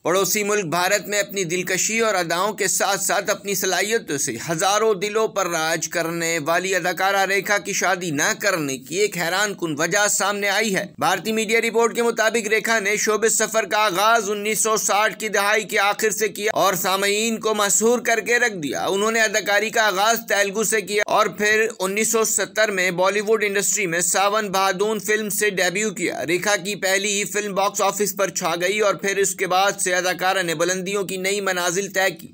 पड़ोसी मुल्क भारत में अपनी दिलकशी और अदाओं के साथ साथ अपनी सलाहियतों से हजारों दिलों पर राज करने वाली अदाकारा रेखा की शादी न करने की एक हैरान कुन वजह सामने आई है। भारतीय मीडिया रिपोर्ट के मुताबिक रेखा ने शोबिस सफर का आगाज 1960 की दहाई के आखिर से किया और सामईन को मशहूर करके रख दिया। उन्होंने अदाकारी का आगाज तेलुगु से किया और फिर 1970 में बॉलीवुड इंडस्ट्री में सावन बहादुर फिल्म से डेब्यू किया। रेखा की पहली ही फिल्म बॉक्स ऑफिस पर छा गई और फिर उसके बाद से अदाकारा ने बुलंदियों की नई मनाजिल तय की।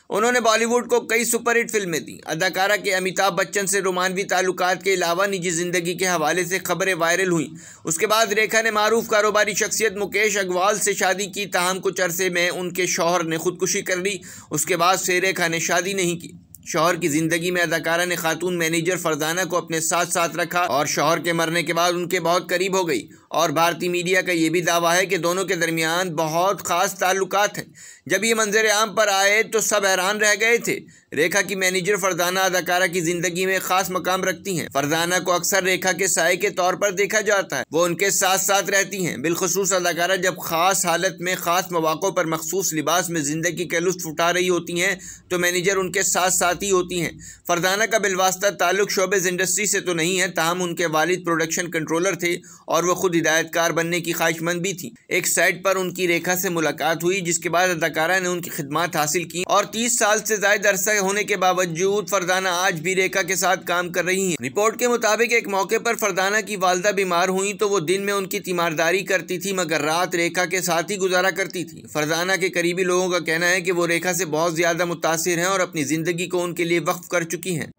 उन्होंने बॉलीवुड को कई सुपरहिट फिल्में दी। अदाकारा के अमिताभ बच्चन से रोमानवी ताल्लुकात के अलावा निजी जिंदगी के हवाले से खबरें वायरल हुई। उसके बाद रेखा ने मारूफ कारोबारी शख्सियत मुकेश अग्रवाल से शादी की, ताहम कुछ अरसे में उनके शौहर ने खुदकुशी कर ली। उसके बाद से रेखा ने शादी नहीं की। शौहर की जिंदगी में अदाकारा ने खातून मैनेजर फरजाना को अपने साथ साथ रखा और शौहर के मरने के बाद उनके बहुत करीब हो गई। और भारतीय मीडिया का ये भी दावा है कि दोनों के दरमियान बहुत खास ताल्लुकात हैं। जब ये मंजर आम पर आए तो सब हैरान रह गए थे। रेखा की मैनेजर फरजाना अदाकारा की जिंदगी में खास मकाम रखती हैं। फरजाना को अक्सर रेखा के साये के तौर पर देखा जाता है। वो उनके साथ साथ रहती हैं। बिलखुसूस अदाकारा जब खास हालत में खास मौक़ों पर मखसूस लिबास में जिंदगी के लुत्फ उठा रही होती हैं तो मैनेजर उनके साथ साथ ही होती हैं। फरजाना का बिलवास्ता ताल्लुक शोबिज़ इंडस्ट्री से तो नहीं है, ताहम उनके वालिद प्रोडक्शन कंट्रोलर थे और वह खुद हिदायतकार बनने की ख्वाहिशमंद भी थी। एक साइट पर उनकी रेखा से मुलाकात हुई जिसके बाद अदाकारा ने उनकी खिदमत हासिल की और 30 साल से ज्यादा अरसा होने के बावजूद फरजाना आज भी रेखा के साथ काम कर रही हैं। रिपोर्ट के मुताबिक एक मौके पर फरजाना की वालदा बीमार हुई तो वो दिन में उनकी तीमारदारी करती थी मगर रात रेखा के साथ ही गुजारा करती थी। फरजाना के करीबी लोगों का कहना है कि वो रेखा से बहुत ज्यादा मुतासिर हैं और अपनी जिंदगी को उनके लिए वक्फ कर चुकी हैं।